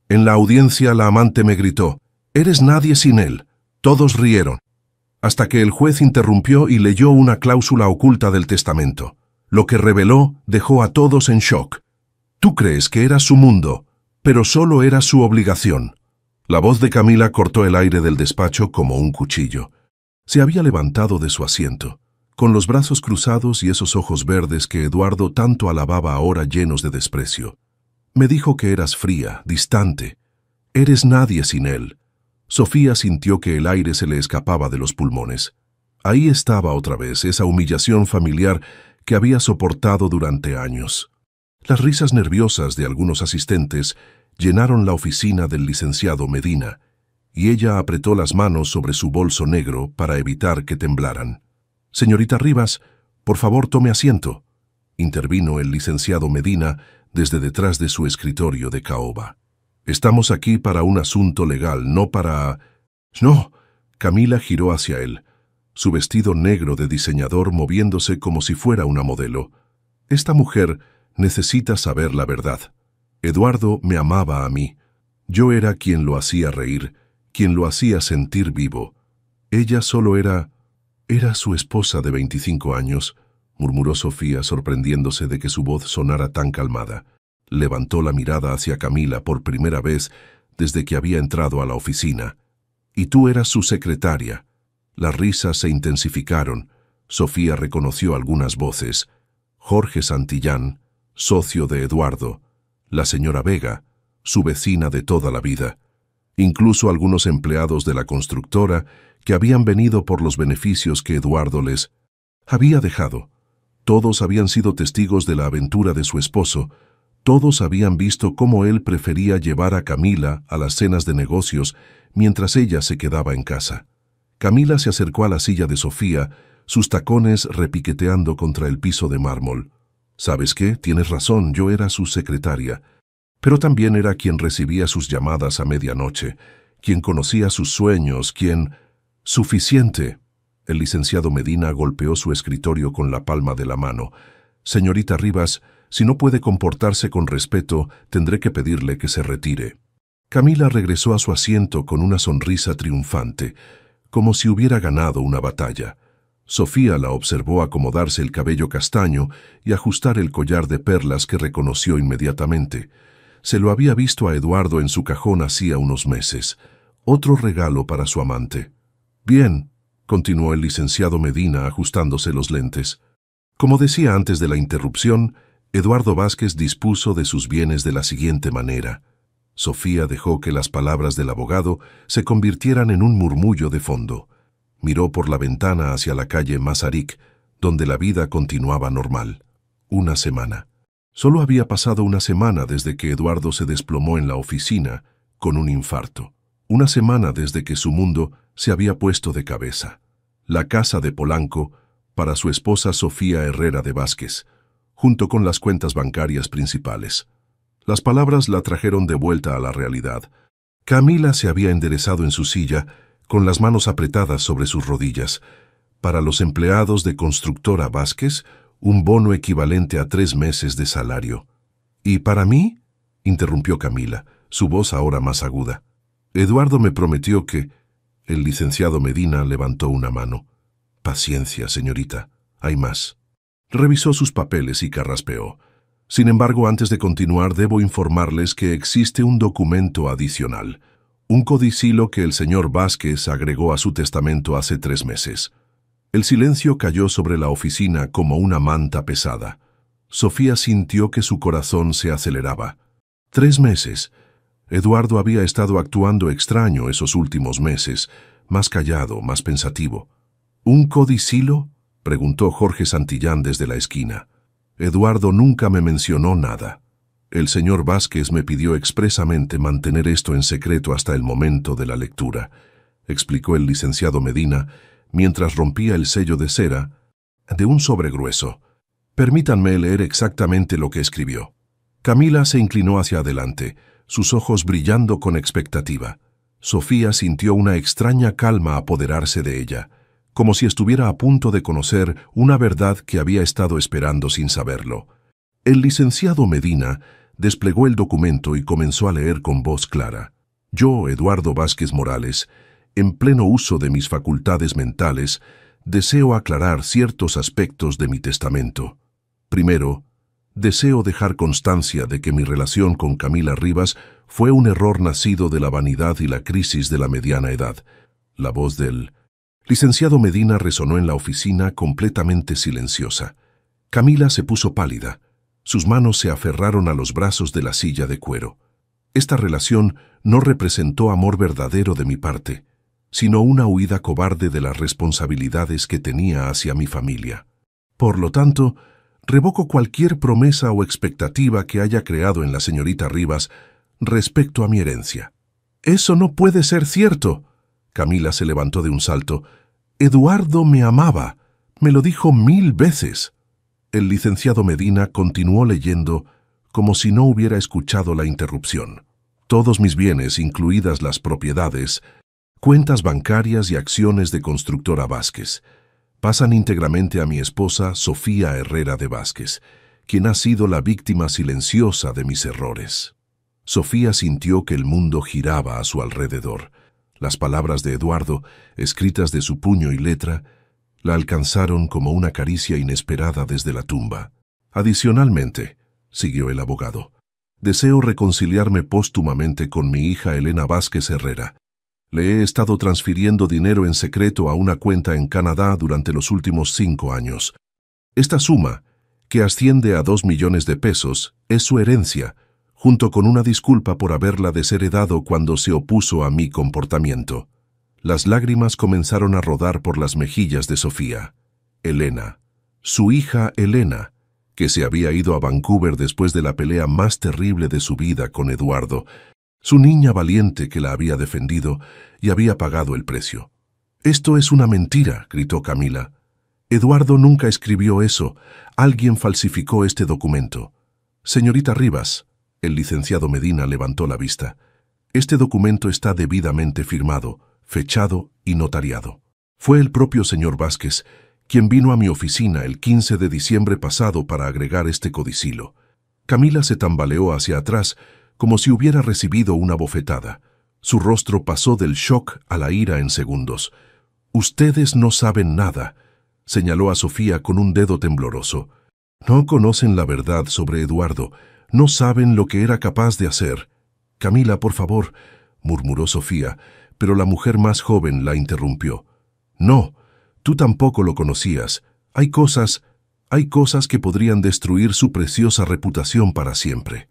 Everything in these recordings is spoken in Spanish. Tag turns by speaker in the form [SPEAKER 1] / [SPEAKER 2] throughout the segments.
[SPEAKER 1] En la audiencia la amante me gritó: «Eres nadie sin él». Todos rieron, hasta que el juez interrumpió y leyó una cláusula oculta del testamento. Lo que reveló dejó a todos en shock. Tú crees que era su mundo, pero solo era su obligación. La voz de Camila cortó el aire del despacho como un cuchillo. Se había levantado de su asiento, con los brazos cruzados y esos ojos verdes que Eduardo tanto alababa ahora llenos de desprecio. Me dijo que eras fría, distante. Eres nadie sin él. Sofía sintió que el aire se le escapaba de los pulmones. Ahí estaba otra vez esa humillación familiar que había soportado durante años. Las risas nerviosas de algunos asistentes llenaron la oficina del licenciado Medina, y ella apretó las manos sobre su bolso negro para evitar que temblaran. «Señorita Rivas, por favor tome asiento», intervino el licenciado Medina desde detrás de su escritorio de caoba. «Estamos aquí para un asunto legal, no para...» «No». Camila giró hacia él, su vestido negro de diseñador moviéndose como si fuera una modelo. «Esta mujer necesita saber la verdad. Eduardo me amaba a mí. Yo era quien lo hacía reír, quien lo hacía sentir vivo. Ella solo era su esposa de 25 años», murmuró Sofía, sorprendiéndose de que su voz sonara tan calmada. Levantó la mirada hacia Camila por primera vez desde que había entrado a la oficina. «Y tú eras su secretaria». Las risas se intensificaron. Sofía reconoció algunas voces. Jorge Santillán, socio de Eduardo, la señora Vega, su vecina de toda la vida, incluso algunos empleados de la constructora que habían venido por los beneficios que Eduardo les había dejado. Todos habían sido testigos de la aventura de su esposo. Todos habían visto cómo él prefería llevar a Camila a las cenas de negocios mientras ella se quedaba en casa. Camila se acercó a la silla de Sofía, sus tacones repiqueteando contra el piso de mármol. «¿Sabes qué? Tienes razón, yo era su secretaria. Pero también era quien recibía sus llamadas a medianoche, quien conocía sus sueños, quien...» «Suficiente». El licenciado Medina golpeó su escritorio con la palma de la mano. «Señorita Rivas, si no puede comportarse con respeto, tendré que pedirle que se retire». Camila regresó a su asiento con una sonrisa triunfante, como si hubiera ganado una batalla. Sofía la observó acomodarse el cabello castaño y ajustar el collar de perlas que reconoció inmediatamente. Se lo había visto a Eduardo en su cajón hacía unos meses. Otro regalo para su amante. «Bien», continuó el licenciado Medina ajustándose los lentes. Como decía antes de la interrupción, Eduardo Vázquez dispuso de sus bienes de la siguiente manera. Sofía dejó que las palabras del abogado se convirtieran en un murmullo de fondo. Miró por la ventana hacia la calle Masaryk, donde la vida continuaba normal. Una semana. Solo había pasado una semana desde que Eduardo se desplomó en la oficina con un infarto. Una semana desde que su mundo se había puesto de cabeza. La casa de Polanco para su esposa Sofía Herrera de Vázquez, junto con las cuentas bancarias principales. Las palabras la trajeron de vuelta a la realidad. Camila se había enderezado en su silla, con las manos apretadas sobre sus rodillas. Para los empleados de Constructora Vázquez, un bono equivalente a 3 meses de salario. «¿Y para mí?», interrumpió Camila, su voz ahora más aguda. «Eduardo me prometió que...». El licenciado Medina levantó una mano. «Paciencia, señorita, hay más». Revisó sus papeles y carraspeó. «Sin embargo, antes de continuar, debo informarles que existe un documento adicional, un codicilo que el señor Vázquez agregó a su testamento hace 3 meses». El silencio cayó sobre la oficina como una manta pesada. Sofía sintió que su corazón se aceleraba. 3 meses. Eduardo había estado actuando extraño esos últimos meses, más callado, más pensativo. «¿Un codicilo?», preguntó Jorge Santillán desde la esquina. «Eduardo nunca me mencionó nada. El señor Vázquez me pidió expresamente mantener esto en secreto hasta el momento de la lectura», explicó el licenciado Medina, mientras rompía el sello de cera de un sobre grueso. «Permítanme leer exactamente lo que escribió». Camila se inclinó hacia adelante, sus ojos brillando con expectativa. Sofía sintió una extraña calma apoderarse de ella, como si estuviera a punto de conocer una verdad que había estado esperando sin saberlo. El licenciado Medina desplegó el documento y comenzó a leer con voz clara. Yo, Eduardo Vázquez Morales, en pleno uso de mis facultades mentales, deseo aclarar ciertos aspectos de mi testamento. Primero, deseo dejar constancia de que mi relación con Camila Rivas fue un error nacido de la vanidad y la crisis de la mediana edad. La voz del licenciado Medina resonó en la oficina completamente silenciosa. Camila se puso pálida. Sus manos se aferraron a los brazos de la silla de cuero. Esta relación no representó amor verdadero de mi parte, sino una huida cobarde de las responsabilidades que tenía hacia mi familia. Por lo tanto, revoco cualquier promesa o expectativa que haya creado en la señorita Rivas respecto a mi herencia. «Eso no puede ser cierto». Camila se levantó de un salto. «Eduardo me amaba. Me lo dijo 1000 veces». El licenciado Medina continuó leyendo como si no hubiera escuchado la interrupción. Todos mis bienes, incluidas las propiedades, cuentas bancarias y acciones de Constructora Vázquez, pasan íntegramente a mi esposa Sofía Herrera de Vázquez, quien ha sido la víctima silenciosa de mis errores. Sofía sintió que el mundo giraba a su alrededor. Las palabras de Eduardo, escritas de su puño y letra, la alcanzaron como una caricia inesperada desde la tumba. Adicionalmente, siguió el abogado, deseo reconciliarme póstumamente con mi hija Elena Vázquez Herrera. Le he estado transfiriendo dinero en secreto a una cuenta en Canadá durante los últimos 5 años. Esta suma, que asciende a 2 millones de pesos, es su herencia, junto con una disculpa por haberla desheredado cuando se opuso a mi comportamiento. Las lágrimas comenzaron a rodar por las mejillas de Sofía. Elena, su hija Elena, que se había ido a Vancouver después de la pelea más terrible de su vida con Eduardo, su niña valiente que la había defendido y había pagado el precio. «Esto es una mentira», gritó Camila. «Eduardo nunca escribió eso. Alguien falsificó este documento». «Señorita Rivas», el licenciado Medina levantó la vista, «este documento está debidamente firmado, fechado y notariado. Fue el propio señor Vázquez quien vino a mi oficina el 15 de diciembre pasado para agregar este codicilo». Camila se tambaleó hacia atrás como si hubiera recibido una bofetada. Su rostro pasó del shock a la ira en segundos. «Ustedes no saben nada», señaló a Sofía con un dedo tembloroso. «No conocen la verdad sobre Eduardo, no saben lo que era capaz de hacer». «Camila, por favor», murmuró Sofía, pero la mujer más joven la interrumpió. «No, tú tampoco lo conocías. Hay cosas que podrían destruir su preciosa reputación para siempre».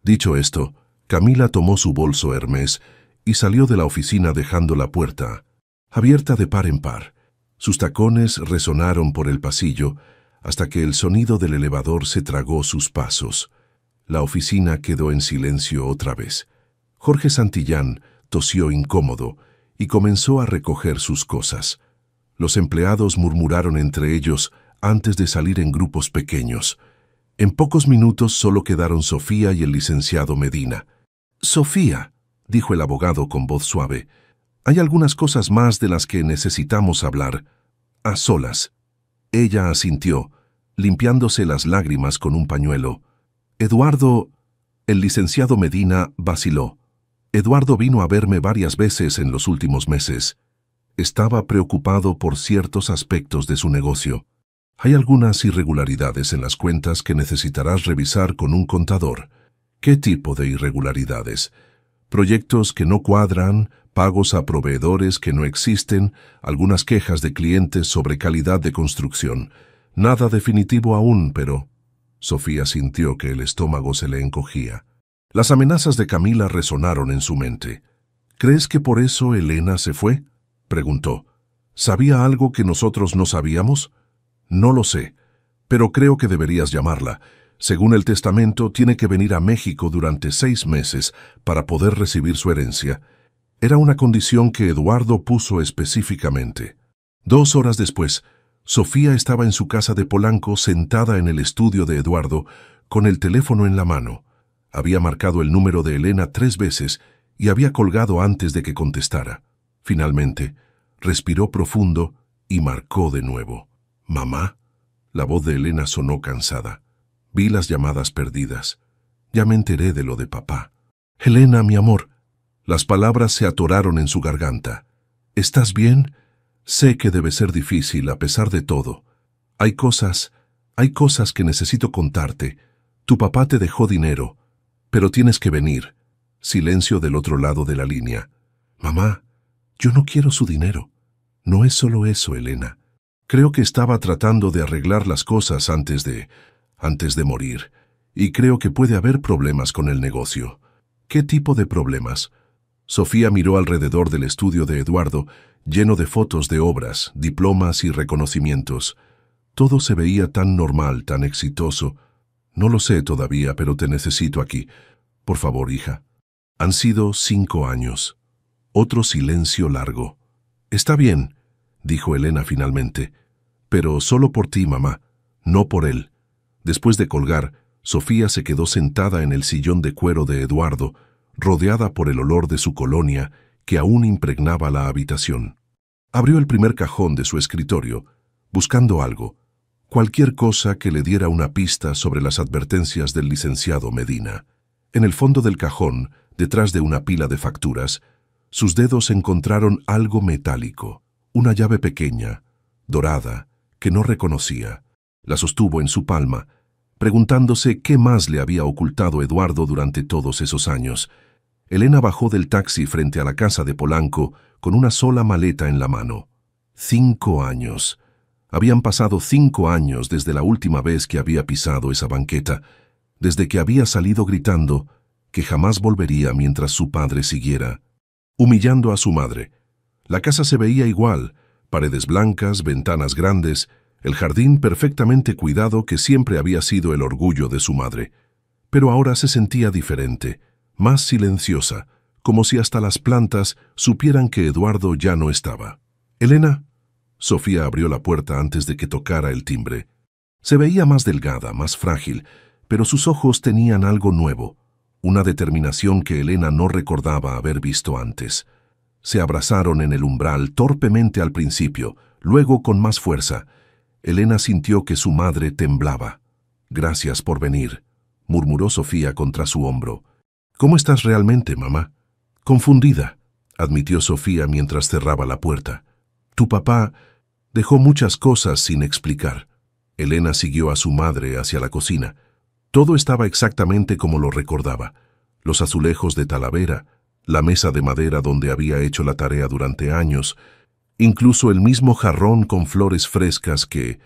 [SPEAKER 1] Dicho esto, Camila tomó su bolso Hermes y salió de la oficina dejando la puerta abierta de par en par. Sus tacones resonaron por el pasillo hasta que el sonido del elevador se tragó sus pasos. La oficina quedó en silencio otra vez. Jorge Santillán tosió incómodo y comenzó a recoger sus cosas. Los empleados murmuraron entre ellos antes de salir en grupos pequeños. En pocos minutos solo quedaron Sofía y el licenciado Medina. «Sofía», dijo el abogado con voz suave, «hay algunas cosas más de las que necesitamos hablar, a solas». Ella asintió, limpiándose las lágrimas con un pañuelo. «Eduardo...» El licenciado Medina vaciló. «Eduardo vino a verme varias veces en los últimos meses. Estaba preocupado por ciertos aspectos de su negocio. Hay algunas irregularidades en las cuentas que necesitarás revisar con un contador». «¿Qué tipo de irregularidades?» «Proyectos que no cuadran, pagos a proveedores que no existen, algunas quejas de clientes sobre calidad de construcción. Nada definitivo aún, pero...» Sofía sintió que el estómago se le encogía. Las amenazas de Camila resonaron en su mente. «¿Crees que por eso Elena se fue?», preguntó. «¿Sabía algo que nosotros no sabíamos?» «No lo sé, pero creo que deberías llamarla. Según el testamento, tiene que venir a México durante 6 meses para poder recibir su herencia. Era una condición que Eduardo puso específicamente». 2 horas después, Sofía estaba en su casa de Polanco sentada en el estudio de Eduardo, con el teléfono en la mano. Había marcado el número de Elena 3 veces y había colgado antes de que contestara. Finalmente, respiró profundo y marcó de nuevo. «¿Mamá?». La voz de Elena sonó cansada. Vi las llamadas perdidas. Ya me enteré de lo de papá. Elena, mi amor. Las palabras se atoraron en su garganta. ¿Estás bien? Sé que debe ser difícil a pesar de todo. Hay cosas que necesito contarte. Tu papá te dejó dinero, pero tienes que venir. Silencio del otro lado de la línea. Mamá, yo no quiero su dinero. No es solo eso, Elena. Creo que estaba tratando de arreglar las cosas antes de morir. Y creo que puede haber problemas con el negocio. ¿Qué tipo de problemas? Sofía miró alrededor del estudio de Eduardo, lleno de fotos de obras, diplomas y reconocimientos. Todo se veía tan normal, tan exitoso. No lo sé todavía, pero te necesito aquí. Por favor, hija. Han sido 5 años. Otro silencio largo. Está bien, dijo Elena finalmente. Pero solo por ti, mamá, no por él. Después de colgar, Sofía se quedó sentada en el sillón de cuero de Eduardo, rodeada por el olor de su colonia que aún impregnaba la habitación. Abrió el primer cajón de su escritorio, buscando algo, cualquier cosa que le diera una pista sobre las advertencias del licenciado Medina. En el fondo del cajón, detrás de una pila de facturas, sus dedos encontraron algo metálico, una llave pequeña, dorada, que no reconocía. La sostuvo en su palma, preguntándose qué más le había ocultado Eduardo durante todos esos años. Elena bajó del taxi frente a la casa de Polanco con una sola maleta en la mano. 5 años. Habían pasado 5 años desde la última vez que había pisado esa banqueta, desde que había salido gritando que jamás volvería mientras su padre siguiera, humillando a su madre. La casa se veía igual, paredes blancas, ventanas grandes, el jardín perfectamente cuidado que siempre había sido el orgullo de su madre. Pero ahora se sentía diferente, más silenciosa, como si hasta las plantas supieran que Eduardo ya no estaba. «Elena». Sofía abrió la puerta antes de que tocara el timbre. Se veía más delgada, más frágil, pero sus ojos tenían algo nuevo, una determinación que Elena no recordaba haber visto antes. Se abrazaron en el umbral torpemente al principio, luego con más fuerza. Elena sintió que su madre temblaba. «Gracias por venir», murmuró Sofía contra su hombro. «¿Cómo estás realmente, mamá?» «Confundida», admitió Sofía mientras cerraba la puerta. «Tu papá dejó muchas cosas sin explicar». Elena siguió a su madre hacia la cocina. Todo estaba exactamente como lo recordaba. Los azulejos de Talavera, la mesa de madera donde había hecho la tarea durante años, incluso el mismo jarrón con flores frescas que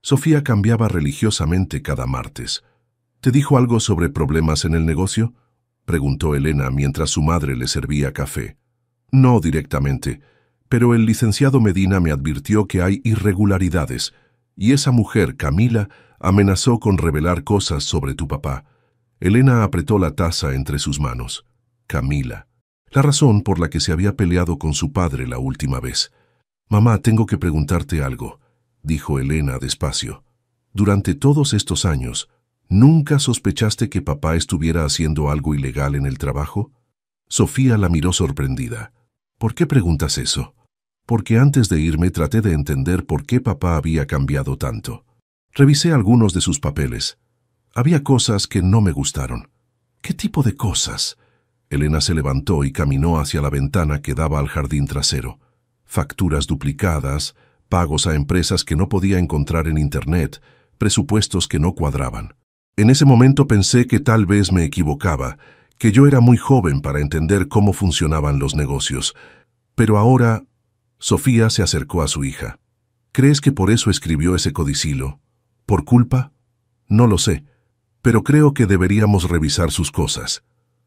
[SPEAKER 1] Sofía cambiaba religiosamente cada martes. «¿Te dijo algo sobre problemas en el negocio?», preguntó Elena mientras su madre le servía café. «No directamente, pero el licenciado Medina me advirtió que hay irregularidades, y esa mujer, Camila, amenazó con revelar cosas sobre tu papá». Elena apretó la taza entre sus manos. Camila. La razón por la que se había peleado con su padre la última vez. «Mamá, tengo que preguntarte algo», dijo Elena despacio. «Durante todos estos años, ¿nunca sospechaste que papá estuviera haciendo algo ilegal en el trabajo?» Sofía la miró sorprendida. «¿Por qué preguntas eso?» «Porque antes de irme traté de entender por qué papá había cambiado tanto. Revisé algunos de sus papeles. Había cosas que no me gustaron». «¿Qué tipo de cosas?» Elena se levantó y caminó hacia la ventana que daba al jardín trasero. Facturas duplicadas, pagos a empresas que no podía encontrar en Internet, presupuestos que no cuadraban. En ese momento pensé que tal vez me equivocaba, que yo era muy joven para entender cómo funcionaban los negocios. Pero ahora... Sofía se acercó a su hija. «¿Crees que por eso escribió ese codicilo? ¿Por culpa? No lo sé, pero creo que deberíamos revisar sus cosas».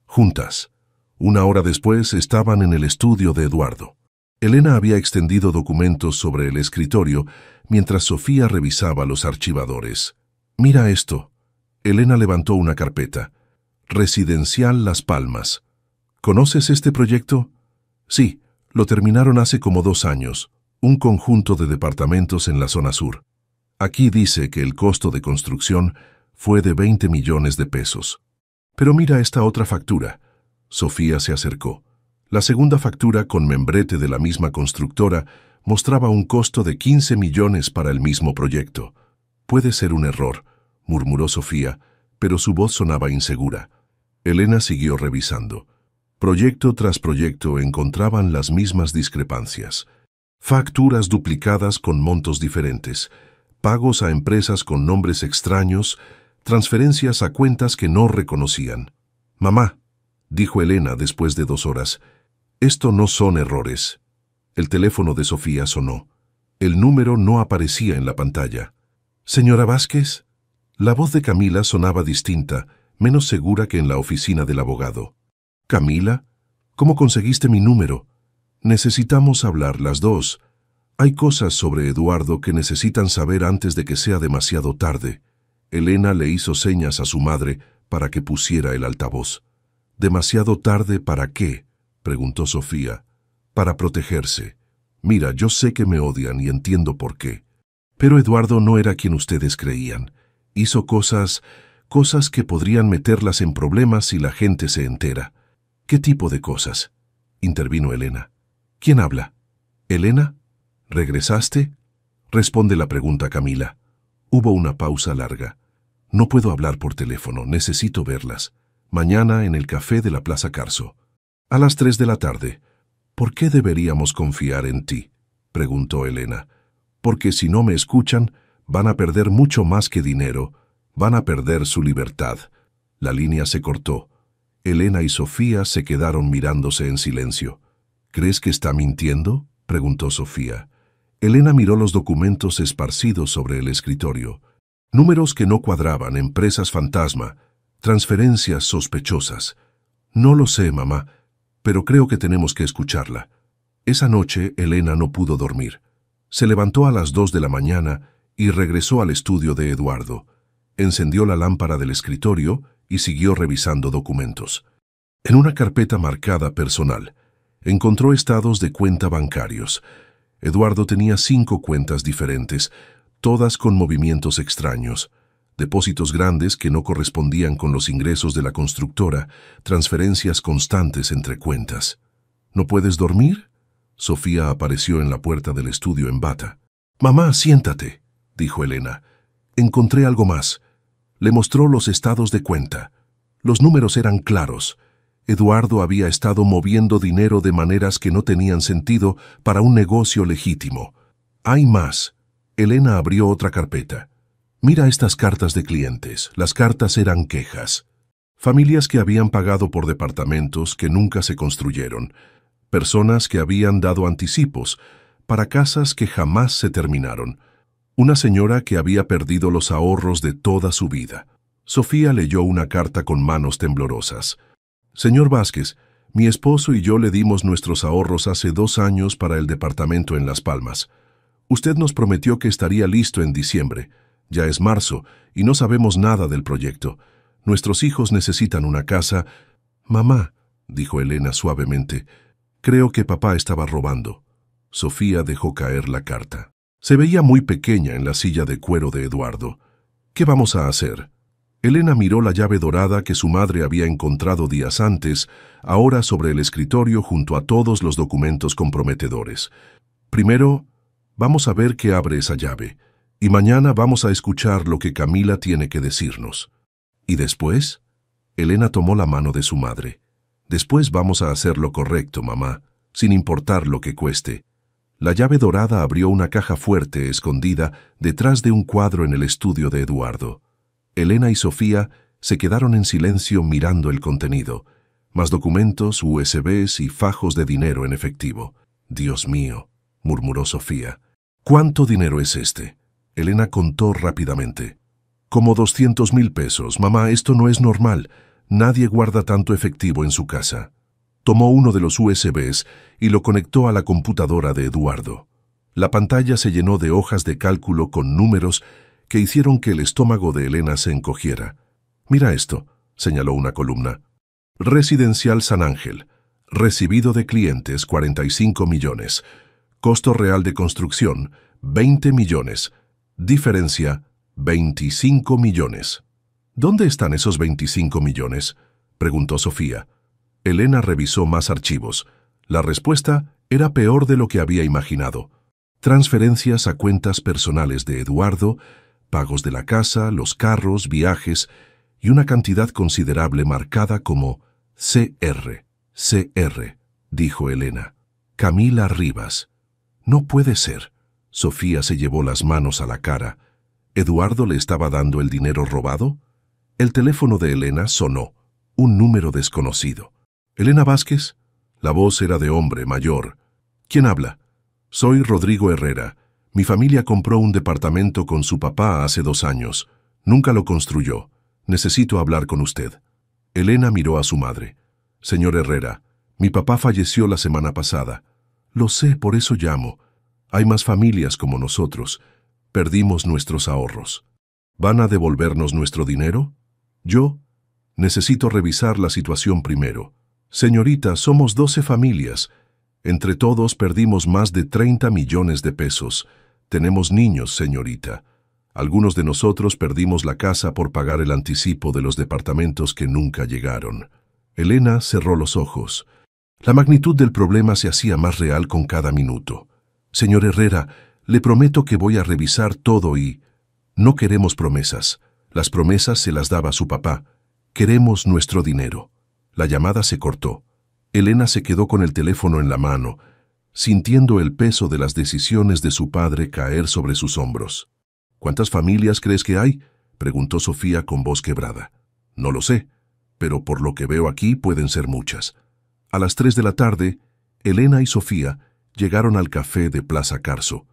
[SPEAKER 1] Juntas. 1 hora después estaban en el estudio de Eduardo. Elena había extendido documentos sobre el escritorio mientras Sofía revisaba los archivadores. «Mira esto». Elena levantó una carpeta. «Residencial Las Palmas». «¿Conoces este proyecto?» «Sí, lo terminaron hace como 2 años. Un conjunto de departamentos en la zona sur. Aquí dice que el costo de construcción fue de 20 millones de pesos. Pero mira esta otra factura». Sofía se acercó. La segunda factura con membrete de la misma constructora mostraba un costo de 15 millones para el mismo proyecto. «Puede ser un error», murmuró Sofía, pero su voz sonaba insegura. Elena siguió revisando. Proyecto tras proyecto encontraban las mismas discrepancias. Facturas duplicadas con montos diferentes, pagos a empresas con nombres extraños, transferencias a cuentas que no reconocían. «Mamá», dijo Elena después de 2 horas, «esto no son errores». El teléfono de Sofía sonó. El número no aparecía en la pantalla. «¿Señora Vázquez?» La voz de Camila sonaba distinta, menos segura que en la oficina del abogado. «¿Camila? ¿Cómo conseguiste mi número? Necesitamos hablar las dos. Hay cosas sobre Eduardo que necesitan saber antes de que sea demasiado tarde». Elena le hizo señas a su madre para que pusiera el altavoz. «¿Demasiado tarde para qué?», preguntó Sofía. «Para protegerse. Mira, yo sé que me odian y entiendo por qué. Pero Eduardo no era quien ustedes creían. Hizo cosas que podrían meterlas en problemas si la gente se entera». «¿Qué tipo de cosas?», intervino Elena. «¿Quién habla? ¿Elena? ¿Regresaste?», responde la pregunta Camila. Hubo una pausa larga. «No puedo hablar por teléfono, necesito verlas. Mañana en el café de la Plaza Carso. A las 3 de la tarde. ¿Por qué deberíamos confiar en ti?», preguntó Elena. «Porque si no me escuchan, van a perder mucho más que dinero. Van a perder su libertad». La línea se cortó. Elena y Sofía se quedaron mirándose en silencio. «¿Crees que está mintiendo?», preguntó Sofía. Elena miró los documentos esparcidos sobre el escritorio. Números que no cuadraban, empresas fantasma, transferencias sospechosas. «No lo sé, mamá, pero creo que tenemos que escucharla». Esa noche Elena no pudo dormir. Se levantó a las 2 de la mañana y regresó al estudio de Eduardo. Encendió la lámpara del escritorio y siguió revisando documentos. En una carpeta marcada personal, encontró estados de cuenta bancarios. Eduardo tenía 5 cuentas diferentes, todas con movimientos extraños. Depósitos grandes que no correspondían con los ingresos de la constructora, transferencias constantes entre cuentas. «¿No puedes dormir?», Sofía apareció en la puerta del estudio en bata. «Mamá, siéntate», dijo Elena. «Encontré algo más». Le mostró los estados de cuenta. Los números eran claros. Eduardo había estado moviendo dinero de maneras que no tenían sentido para un negocio legítimo. «Hay más». Elena abrió otra carpeta. «Mira estas cartas de clientes». Las cartas eran quejas. Familias que habían pagado por departamentos que nunca se construyeron. Personas que habían dado anticipos para casas que jamás se terminaron. Una señora que había perdido los ahorros de toda su vida. Sofía leyó una carta con manos temblorosas. «Señor Vázquez, mi esposo y yo le dimos nuestros ahorros hace 2 años para el departamento en Las Palmas. Usted nos prometió que estaría listo en diciembre. Ya es marzo y no sabemos nada del proyecto. Nuestros hijos necesitan una casa». «Mamá», dijo Elena suavemente, «creo que papá estaba robando». Sofía dejó caer la carta. Se veía muy pequeña en la silla de cuero de Eduardo. «¿Qué vamos a hacer?». Elena miró la llave dorada que su madre había encontrado días antes, ahora sobre el escritorio junto a todos los documentos comprometedores. «Primero, vamos a ver qué abre esa llave, y mañana vamos a escuchar lo que Camila tiene que decirnos». «¿Y después?». Elena tomó la mano de su madre. «Después vamos a hacer lo correcto, mamá, sin importar lo que cueste». La llave dorada abrió una caja fuerte escondida detrás de un cuadro en el estudio de Eduardo. Elena y Sofía se quedaron en silencio mirando el contenido. Más documentos, USBs y fajos de dinero en efectivo. «Dios mío», murmuró Sofía. «¿Cuánto dinero es este?». Elena contó rápidamente. «Como 200,000 pesos. Mamá, esto no es normal. Nadie guarda tanto efectivo en su casa». Tomó uno de los USBs y lo conectó a la computadora de Eduardo. La pantalla se llenó de hojas de cálculo con números que hicieron que el estómago de Elena se encogiera. «Mira esto», señaló una columna. «Residencial San Ángel. Recibido de clientes 45 millones. Costo real de construcción 20 millones. Diferencia 25 millones. ¿Dónde están esos 25 millones?», preguntó Sofía. Elena revisó más archivos. La respuesta era peor de lo que había imaginado. Transferencias a cuentas personales de Eduardo, pagos de la casa, los carros, viajes. y una cantidad considerable marcada como CR. CR, dijo Elena. Camila Rivas. No puede ser. Sofía se llevó las manos a la cara. ¿Eduardo le estaba dando el dinero robado? El teléfono de Elena sonó. Un número desconocido. ¿Elena Vázquez? La voz era de hombre mayor. ¿Quién habla? Soy Rodrigo Herrera. Mi familia compró un departamento con su papá hace 2 años. Nunca lo construyó. Necesito hablar con usted. Elena miró a su madre. Señor Herrera, mi papá falleció la semana pasada. Lo sé, por eso llamo. Hay más familias como nosotros. Perdimos nuestros ahorros. ¿Van a devolvernos nuestro dinero? Yo necesito revisar la situación primero. Señorita, somos 12 familias. Entre todos perdimos más de 30 millones de pesos. Tenemos niños, señorita. Algunos de nosotros perdimos la casa por pagar el anticipo de los departamentos que nunca llegaron. Elena cerró los ojos. La magnitud del problema se hacía más real con cada minuto. Señor Herrera, le prometo que voy a revisar todo y... No queremos promesas. Las promesas se las daba su papá. Queremos nuestro dinero. La llamada se cortó. Elena se quedó con el teléfono en la mano, sintiendo el peso de las decisiones de su padre caer sobre sus hombros. ¿Cuántas familias crees que hay?, preguntó Sofía con voz quebrada. No lo sé, pero por lo que veo aquí pueden ser muchas. A las 3 de la tarde, Elena y Sofía llegaron al café de Plaza Carso.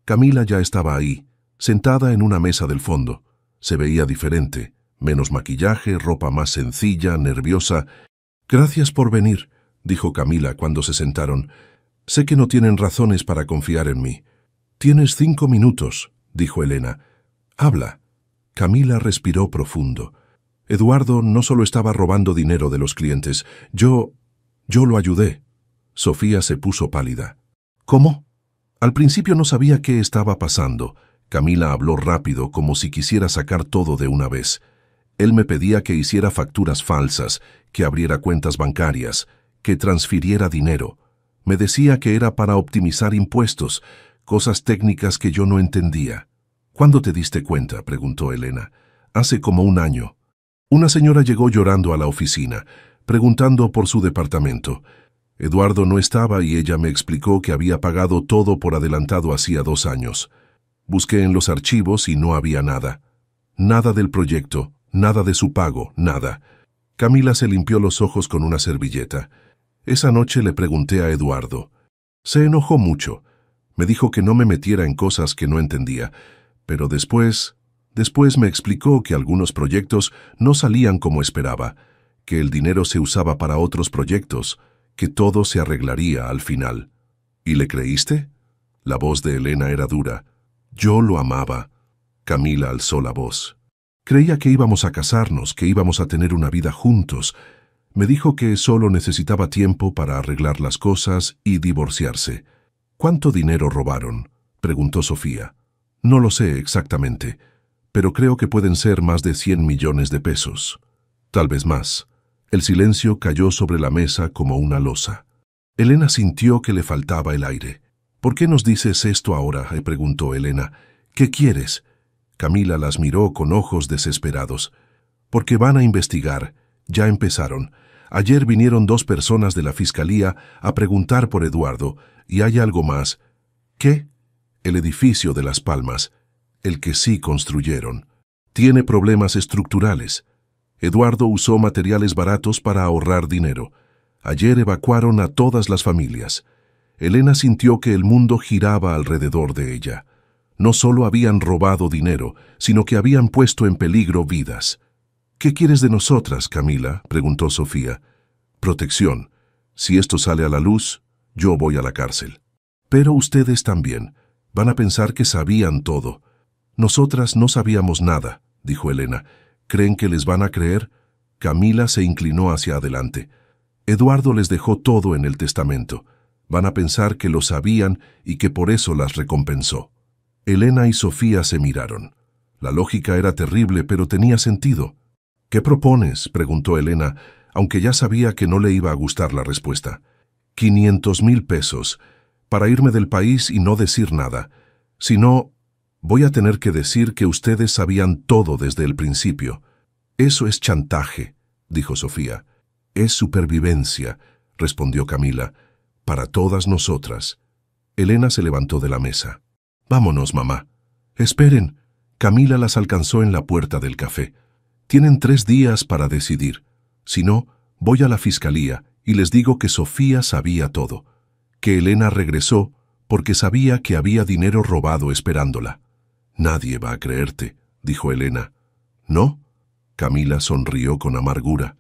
[SPEAKER 1] Camila ya estaba ahí, sentada en una mesa del fondo. Se veía diferente, menos maquillaje, ropa más sencilla, nerviosa. «Gracias por venir», dijo Camila cuando se sentaron. «Sé que no tienen razones para confiar en mí». «Tienes 5 minutos», dijo Elena. «Habla». Camila respiró profundo. «Eduardo no solo estaba robando dinero de los clientes. Yo lo ayudé». Sofía se puso pálida. «¿Cómo?» Al principio no sabía qué estaba pasando. Camila habló rápido, como si quisiera sacar todo de una vez. Él me pedía que hiciera facturas falsas, que abriera cuentas bancarias, que transfiriera dinero. Me decía que era para optimizar impuestos, cosas técnicas que yo no entendía. «¿Cuándo te diste cuenta?», preguntó Elena. «Hace como 1 año. Una señora llegó llorando a la oficina, preguntando por su departamento. Eduardo no estaba y ella me explicó que había pagado todo por adelantado hacía 2 años. Busqué en los archivos y no había nada. Nada del proyecto, nada de su pago, nada». Camila se limpió los ojos con una servilleta. Esa noche le pregunté a Eduardo. Se enojó mucho. Me dijo que no me metiera en cosas que no entendía, pero después me explicó que algunos proyectos no salían como esperaba, que el dinero se usaba para otros proyectos, que todo se arreglaría al final. ¿Y le creíste? La voz de Elena era dura. Yo lo amaba. Camila alzó la voz. Creía que íbamos a casarnos, que íbamos a tener una vida juntos. Me dijo que solo necesitaba tiempo para arreglar las cosas y divorciarse. ¿Cuánto dinero robaron?, preguntó Sofía. No lo sé exactamente, pero creo que pueden ser más de 100 millones de pesos. Tal vez más. El silencio cayó sobre la mesa como una losa. Elena sintió que le faltaba el aire. «¿Por qué nos dices esto ahora?», le preguntó Elena. «¿Qué quieres?». Camila las miró con ojos desesperados. «Porque van a investigar. Ya empezaron. Ayer vinieron 2 personas de la fiscalía a preguntar por Eduardo, y hay algo más». «¿Qué?». «El edificio de Las Palmas, el que sí construyeron, tiene problemas estructurales. Eduardo usó materiales baratos para ahorrar dinero. Ayer evacuaron a todas las familias». Elena sintió que el mundo giraba alrededor de ella. No solo habían robado dinero, sino que habían puesto en peligro vidas. «¿Qué quieres de nosotras, Camila?», preguntó Sofía. «Protección. Si esto sale a la luz, yo voy a la cárcel». «Pero ustedes también. Van a pensar que sabían todo». «Nosotras no sabíamos nada», dijo Elena. «¿Creen que les van a creer?». Camila se inclinó hacia adelante. «Eduardo les dejó todo en el testamento. Van a pensar que lo sabían y que por eso las recompensó». Elena y Sofía se miraron. La lógica era terrible, pero tenía sentido. «¿Qué propones?», preguntó Elena, aunque ya sabía que no le iba a gustar la respuesta. 500,000 pesos, para irme del país y no decir nada. Si no, voy a tener que decir que ustedes sabían todo desde el principio». Eso es chantaje, dijo Sofía. Es supervivencia, respondió Camila, para todas nosotras. Elena se levantó de la mesa. Vámonos, mamá. Esperen. Camila las alcanzó en la puerta del café. Tienen 3 días para decidir. Si no, voy a la fiscalía y les digo que Sofía sabía todo, que Elena regresó porque sabía que había dinero robado esperándola. Nadie va a creerte, dijo Elena. ¿No? Camila sonrió con amargura.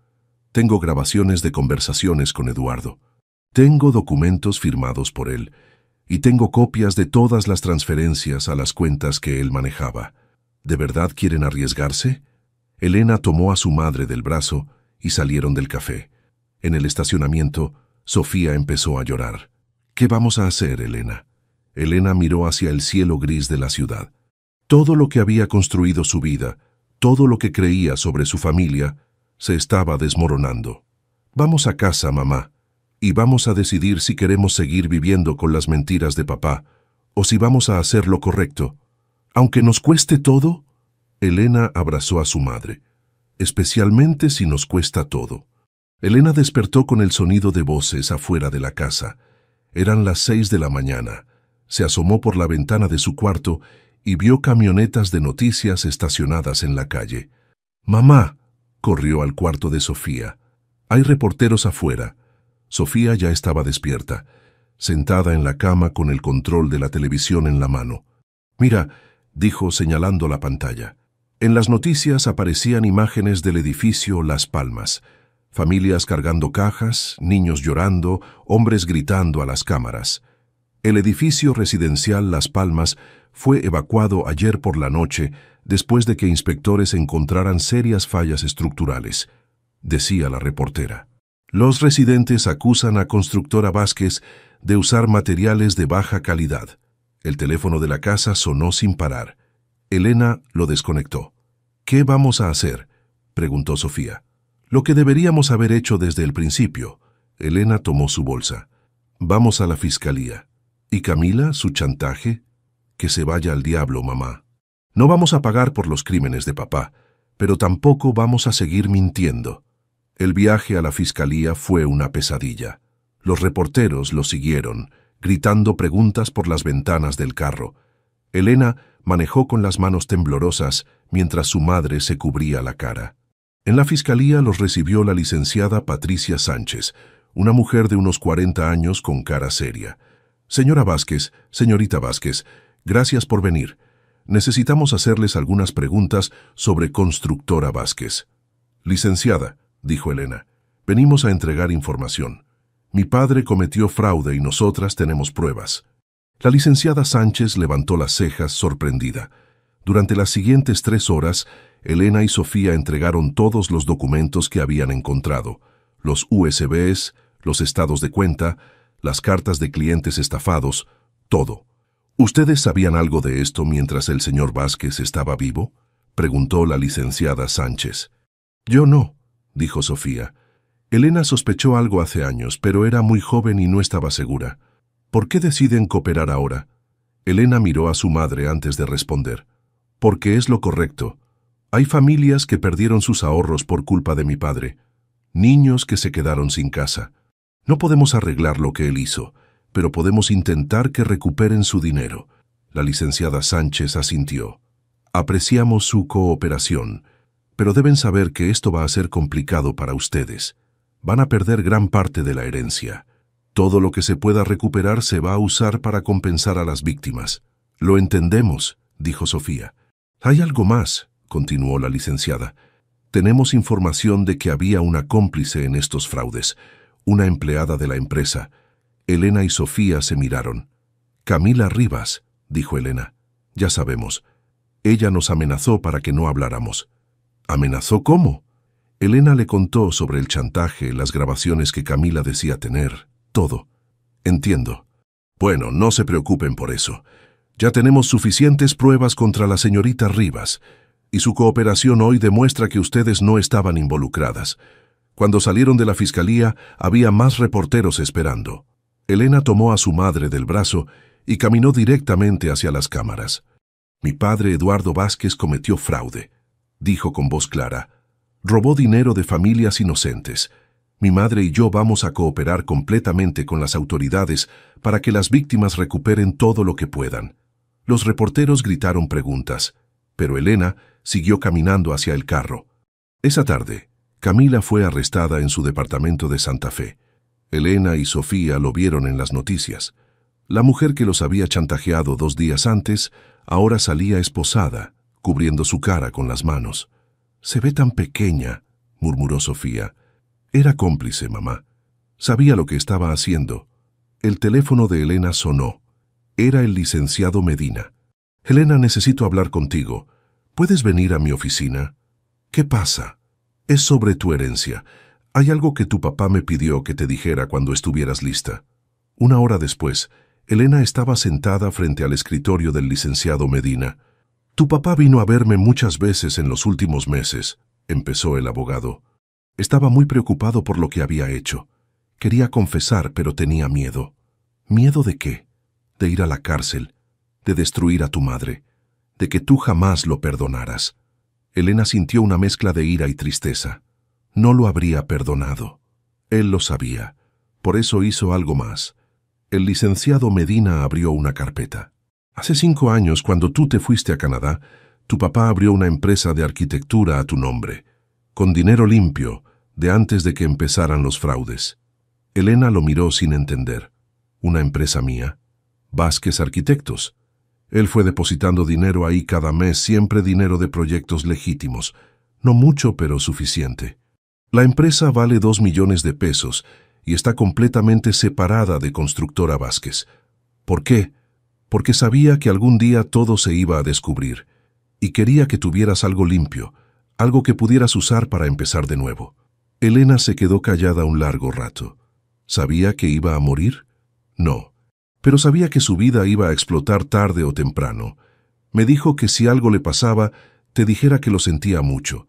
[SPEAKER 1] Tengo grabaciones de conversaciones con Eduardo. Tengo documentos firmados por él y tengo copias de todas las transferencias a las cuentas que él manejaba. ¿De verdad quieren arriesgarse? Elena tomó a su madre del brazo y salieron del café. En el estacionamiento, Sofía empezó a llorar. ¿Qué vamos a hacer, Elena? Elena miró hacia el cielo gris de la ciudad. Todo lo que había construido su vida, todo lo que creía sobre su familia, se estaba desmoronando. Vamos a casa, mamá, y vamos a decidir si queremos seguir viviendo con las mentiras de papá, o si vamos a hacer lo correcto. Aunque nos cueste todo, Elena abrazó a su madre, especialmente si nos cuesta todo. Elena despertó con el sonido de voces afuera de la casa. Eran las 6 de la mañana. Se asomó por la ventana de su cuarto y vio camionetas de noticias estacionadas en la calle. «Mamá», corrió al cuarto de Sofía. «Hay reporteros afuera». Sofía ya estaba despierta, sentada en la cama con el control de la televisión en la mano. «Mira», dijo señalando la pantalla. En las noticias aparecían imágenes del edificio Las Palmas. Familias cargando cajas, niños llorando, hombres gritando a las cámaras. El edificio residencial Las Palmas fue evacuado ayer por la noche después de que inspectores encontraran serias fallas estructurales, decía la reportera. Los residentes acusan a Constructora Vázquez de usar materiales de baja calidad. El teléfono de la casa sonó sin parar. Elena lo desconectó. «¿Qué vamos a hacer?», preguntó Sofía. «Lo que deberíamos haber hecho desde el principio». Elena tomó su bolsa. «Vamos a la fiscalía». «¿Y Camila, su chantaje?» «Que se vaya al diablo, mamá. No vamos a pagar por los crímenes de papá, pero tampoco vamos a seguir mintiendo». El viaje a la fiscalía fue una pesadilla. Los reporteros lo siguieron, gritando preguntas por las ventanas del carro. Elena manejó con las manos temblorosas mientras su madre se cubría la cara. En la fiscalía los recibió la licenciada Patricia Sánchez, una mujer de unos 40 años con cara seria. «Señora Vázquez, señorita Vázquez, gracias por venir. Necesitamos hacerles algunas preguntas sobre Constructora Vázquez». «Licenciada», dijo Elena, «venimos a entregar información. Mi padre cometió fraude y nosotras tenemos pruebas». La licenciada Sánchez levantó las cejas sorprendida. Durante las siguientes 3 horas, Elena y Sofía entregaron todos los documentos que habían encontrado, los USBs, los estados de cuenta, las cartas de clientes estafados, todo. ¿Ustedes sabían algo de esto mientras el señor Vázquez estaba vivo?, preguntó la licenciada Sánchez. «Yo no», dijo Sofía. Elena sospechó algo hace años, pero era muy joven y no estaba segura. «¿Por qué deciden cooperar ahora?». Elena miró a su madre antes de responder. «Porque es lo correcto. Hay familias que perdieron sus ahorros por culpa de mi padre. Niños que se quedaron sin casa. No podemos arreglar lo que él hizo, pero podemos intentar que recuperen su dinero». La licenciada Sánchez asintió. «Apreciamos su cooperación, pero deben saber que esto va a ser complicado para ustedes. Van a perder gran parte de la herencia. Todo lo que se pueda recuperar se va a usar para compensar a las víctimas». «Lo entendemos», dijo Sofía. «Hay algo más», continuó la licenciada. «Tenemos información de que había una cómplice en estos fraudes, una empleada de la empresa». Elena y Sofía se miraron. «Camila Rivas», dijo Elena. «Ya sabemos. Ella nos amenazó para que no habláramos». «¿Amenazó cómo?». Elena le contó sobre el chantaje, las grabaciones que Camila decía tener, todo. «Entiendo. Bueno, no se preocupen por eso. Ya tenemos suficientes pruebas contra la señorita Rivas, y su cooperación hoy demuestra que ustedes no estaban involucradas. Cuando salieron de la fiscalía, había más reporteros esperando». Elena tomó a su madre del brazo y caminó directamente hacia las cámaras. «Mi padre Eduardo Vázquez cometió fraude», dijo con voz clara. Robó dinero de familias inocentes. Mi madre y yo vamos a cooperar completamente con las autoridades para que las víctimas recuperen todo lo que puedan. Los reporteros gritaron preguntas, pero Elena siguió caminando hacia el carro. Esa tarde, Camila fue arrestada en su departamento de Santa Fe. Elena y Sofía lo vieron en las noticias. La mujer que los había chantajeado 2 días antes, ahora salía esposada, cubriendo su cara con las manos. «Se ve tan pequeña», murmuró Sofía. Era cómplice, mamá. Sabía lo que estaba haciendo. El teléfono de Elena sonó. Era el licenciado Medina. «Elena, necesito hablar contigo. ¿Puedes venir a mi oficina?» «¿Qué pasa?» «Es sobre tu herencia. Hay algo que tu papá me pidió que te dijera cuando estuvieras lista». 1 hora después, Elena estaba sentada frente al escritorio del licenciado Medina. «Tu papá vino a verme muchas veces en los últimos meses», empezó el abogado. Estaba muy preocupado por lo que había hecho. Quería confesar, pero tenía miedo. ¿Miedo de qué? De ir a la cárcel, de destruir a tu madre, de que tú jamás lo perdonaras. Elena sintió una mezcla de ira y tristeza. No lo habría perdonado. Él lo sabía. Por eso hizo algo más. El licenciado Medina abrió una carpeta. Hace 5 años, cuando tú te fuiste a Canadá, tu papá abrió una empresa de arquitectura a tu nombre, con dinero limpio, de antes de que empezaran los fraudes. Elena lo miró sin entender. ¿Una empresa mía? Vázquez Arquitectos. Él fue depositando dinero ahí cada mes, siempre dinero de proyectos legítimos. No mucho, pero suficiente. La empresa vale 2 millones de pesos y está completamente separada de Constructora Vázquez. ¿Por qué? Porque sabía que algún día todo se iba a descubrir y quería que tuvieras algo limpio, algo que pudieras usar para empezar de nuevo. Elena se quedó callada un largo rato. ¿Sabía que iba a morir? No, pero sabía que su vida iba a explotar tarde o temprano. Me dijo que si algo le pasaba, te dijera que lo sentía mucho,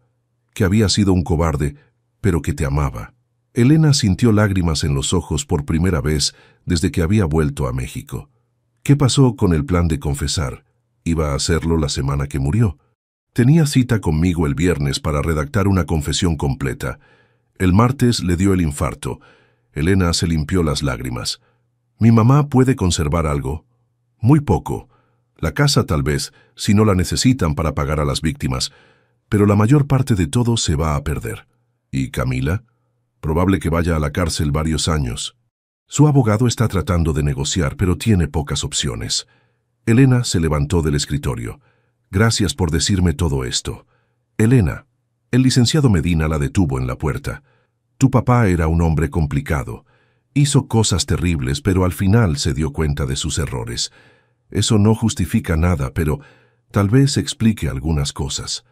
[SPEAKER 1] que había sido un cobarde, pero que te amaba. Elena sintió lágrimas en los ojos por primera vez desde que había vuelto a México. ¿Qué pasó con el plan de confesar? Iba a hacerlo la semana que murió. Tenía cita conmigo el viernes para redactar una confesión completa. El martes le dio el infarto. Elena se limpió las lágrimas. ¿Mi mamá puede conservar algo? Muy poco. La casa tal vez, si no la necesitan para pagar a las víctimas. Pero la mayor parte de todo se va a perder. ¿Y Camila? Probable que vaya a la cárcel varios años. Su abogado está tratando de negociar, pero tiene pocas opciones. Elena se levantó del escritorio. Gracias por decirme todo esto. Elena, el licenciado Medina la detuvo en la puerta. Tu papá era un hombre complicado. Hizo cosas terribles, pero al final se dio cuenta de sus errores. Eso no justifica nada, pero tal vez explique algunas cosas.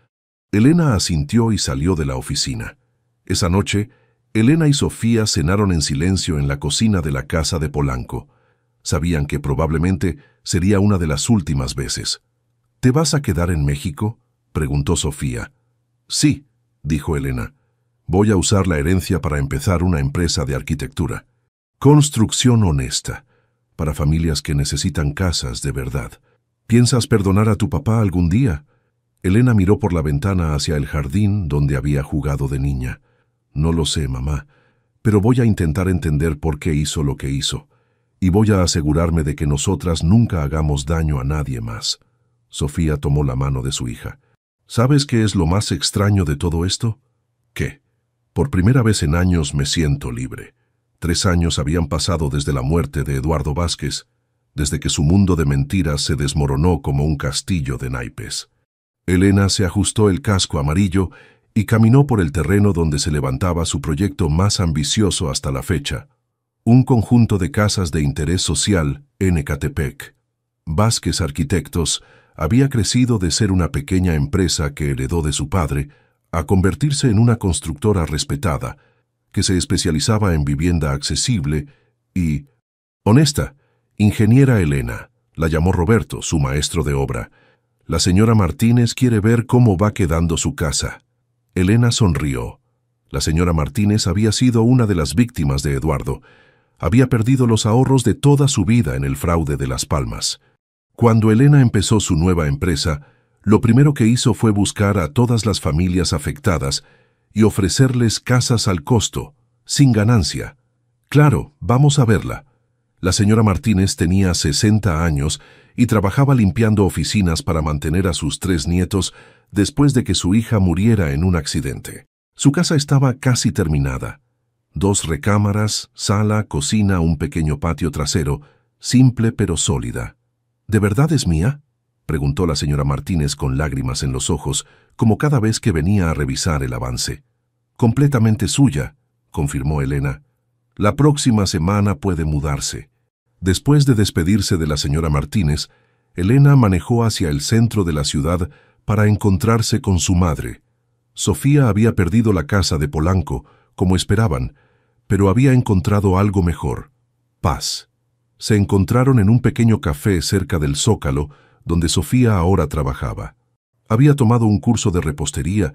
[SPEAKER 1] Elena asintió y salió de la oficina. Esa noche, Elena y Sofía cenaron en silencio en la cocina de la casa de Polanco. Sabían que probablemente sería una de las últimas veces. ¿Te vas a quedar en México?, preguntó Sofía. Sí, dijo Elena. Voy a usar la herencia para empezar una empresa de arquitectura. Construcción honesta, para familias que necesitan casas de verdad. ¿Piensas perdonar a tu papá algún día? Elena miró por la ventana hacia el jardín donde había jugado de niña. No lo sé, mamá, pero voy a intentar entender por qué hizo lo que hizo, y voy a asegurarme de que nosotras nunca hagamos daño a nadie más. Sofía tomó la mano de su hija. ¿Sabes qué es lo más extraño de todo esto? ¿Qué? Por primera vez en años me siento libre. 3 años habían pasado desde la muerte de Eduardo Vázquez, desde que su mundo de mentiras se desmoronó como un castillo de naipes. Elena se ajustó el casco amarillo y caminó por el terreno donde se levantaba su proyecto más ambicioso hasta la fecha, un conjunto de casas de interés social en Ecatepec. Vázquez Arquitectos había crecido de ser una pequeña empresa que heredó de su padre a convertirse en una constructora respetada, que se especializaba en vivienda accesible y honesta. Ingeniera Elena, la llamó Roberto, su maestro de obra. La señora Martínez quiere ver cómo va quedando su casa. Elena sonrió. La señora Martínez había sido una de las víctimas de Eduardo. Había perdido los ahorros de toda su vida en el fraude de Las Palmas. Cuando Elena empezó su nueva empresa, lo primero que hizo fue buscar a todas las familias afectadas y ofrecerles casas al costo, sin ganancia. Claro, vamos a verla. La señora Martínez tenía 60 años y trabajaba limpiando oficinas para mantener a sus 3 nietos después de que su hija muriera en un accidente. Su casa estaba casi terminada. 2 recámaras, sala, cocina, un pequeño patio trasero, simple pero sólida. ¿De verdad es mía?, preguntó la señora Martínez con lágrimas en los ojos, como cada vez que venía a revisar el avance. Completamente suya, confirmó Elena. La próxima semana puede mudarse. Después de despedirse de la señora Martínez, Elena manejó hacia el centro de la ciudad para encontrarse con su madre. Sofía había perdido la casa de Polanco, como esperaban, pero había encontrado algo mejor: paz. Se encontraron en un pequeño café cerca del Zócalo, donde Sofía ahora trabajaba. Había tomado un curso de repostería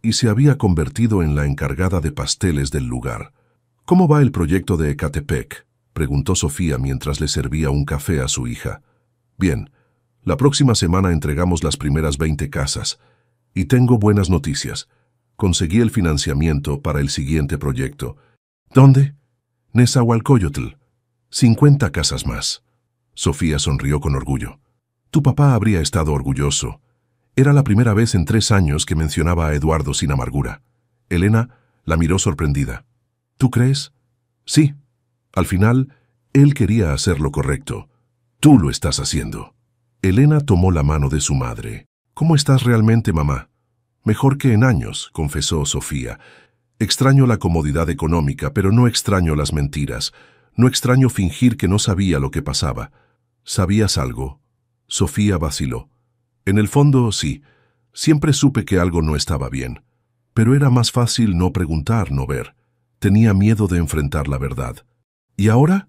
[SPEAKER 1] y se había convertido en la encargada de pasteles del lugar. ¿Cómo va el proyecto de Ecatepec?, preguntó Sofía mientras le servía un café a su hija. Bien, la próxima semana entregamos las primeras 20 casas. Y tengo buenas noticias. Conseguí el financiamiento para el siguiente proyecto. ¿Dónde? Nezahualcóyotl. 50 casas más. Sofía sonrió con orgullo. Tu papá habría estado orgulloso. Era la primera vez en 3 años que mencionaba a Eduardo sin amargura. Elena la miró sorprendida. ¿Tú crees? Sí. Al final, él quería hacer lo correcto. Tú lo estás haciendo. Elena tomó la mano de su madre. ¿Cómo estás realmente, mamá? Mejor que en años, confesó Sofía. Extraño la comodidad económica, pero no extraño las mentiras. No extraño fingir que no sabía lo que pasaba. ¿Sabías algo? Sofía vaciló. En el fondo, sí. Siempre supe que algo no estaba bien. Pero era más fácil no preguntar, no ver. Tenía miedo de enfrentar la verdad. ¿Y ahora?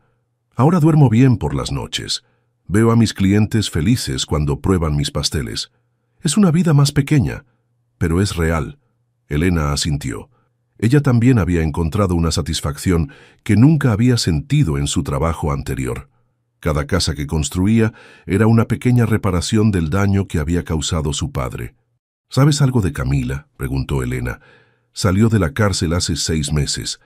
[SPEAKER 1] Ahora duermo bien por las noches. Veo a mis clientes felices cuando prueban mis pasteles. Es una vida más pequeña, pero es real. Elena asintió. Ella también había encontrado una satisfacción que nunca había sentido en su trabajo anterior. Cada casa que construía era una pequeña reparación del daño que había causado su padre. ¿Sabes algo de Camila?, preguntó Elena. Salió de la cárcel hace 6 meses.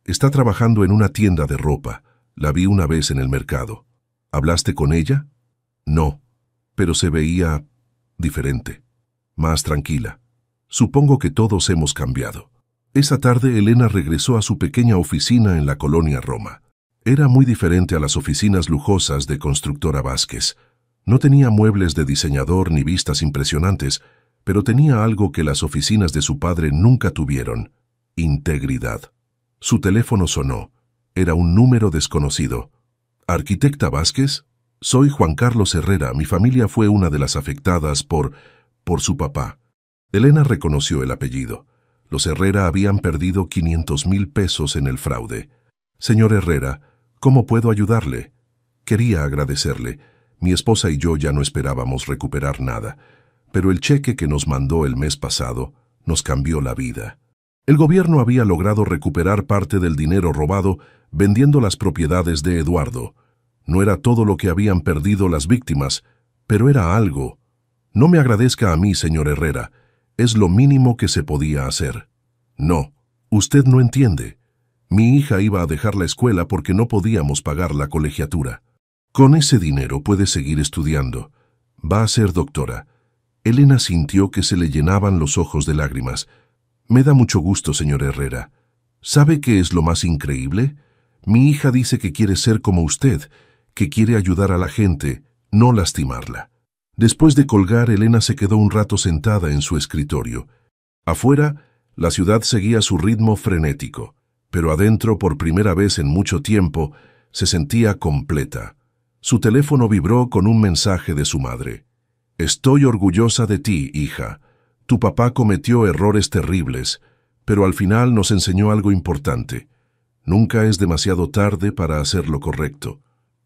[SPEAKER 1] Está trabajando en una tienda de ropa. La vi una vez en el mercado. ¿Hablaste con ella? No, pero se veía diferente, más tranquila. Supongo que todos hemos cambiado. Esa tarde Elena regresó a su pequeña oficina en la colonia Roma. Era muy diferente a las oficinas lujosas de Constructora Vázquez. No tenía muebles de diseñador ni vistas impresionantes, pero tenía algo que las oficinas de su padre nunca tuvieron: integridad. Su teléfono sonó. Era un número desconocido. ¿Arquitecta Vázquez? Soy Juan Carlos Herrera. Mi familia fue una de las afectadas por su papá. Elena reconoció el apellido. Los Herrera habían perdido 500,000 pesos en el fraude. Señor Herrera, ¿cómo puedo ayudarle? Quería agradecerle. Mi esposa y yo ya no esperábamos recuperar nada, pero el cheque que nos mandó el mes pasado nos cambió la vida. El gobierno había logrado recuperar parte del dinero robado vendiendo las propiedades de Eduardo. No era todo lo que habían perdido las víctimas, pero era algo. No me agradezca a mí, señor Herrera. Es lo mínimo que se podía hacer. No, usted no entiende. Mi hija iba a dejar la escuela porque no podíamos pagar la colegiatura. Con ese dinero puede seguir estudiando. Va a ser doctora. Elena sintió que se le llenaban los ojos de lágrimas. Me da mucho gusto, señor Herrera. ¿Sabe qué es lo más increíble? Mi hija dice que quiere ser como usted, que quiere ayudar a la gente, no lastimarla. Después de colgar, Elena se quedó un rato sentada en su escritorio. Afuera, la ciudad seguía su ritmo frenético, pero adentro, por primera vez en mucho tiempo, se sentía completa. Su teléfono vibró con un mensaje de su madre. Estoy orgullosa de ti, hija. Tu papá cometió errores terribles, pero al final nos enseñó algo importante. Nunca es demasiado tarde para hacer lo correcto.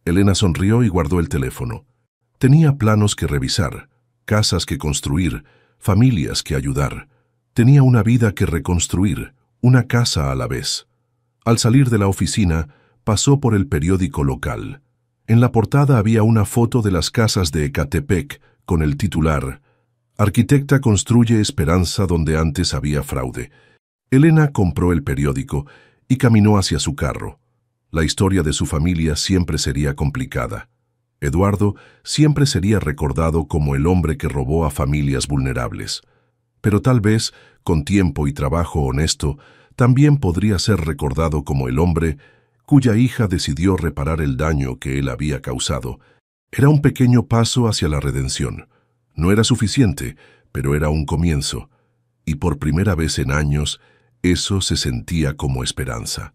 [SPEAKER 1] Elena sonrió y guardó el teléfono. Tenía planos que revisar, casas que construir, familias que ayudar. Tenía una vida que reconstruir, una casa a la vez. Al salir de la oficina, pasó por el periódico local. En la portada había una foto de las casas de Ecatepec con el titular: Arquitecta construye esperanza donde antes había fraude. Elena compró el periódico y caminó hacia su carro. La historia de su familia siempre sería complicada. Eduardo siempre sería recordado como el hombre que robó a familias vulnerables. Pero tal vez, con tiempo y trabajo honesto, también podría ser recordado como el hombre cuya hija decidió reparar el daño que él había causado. Era un pequeño paso hacia la redención. No era suficiente, pero era un comienzo. Y por primera vez en años, eso se sentía como esperanza.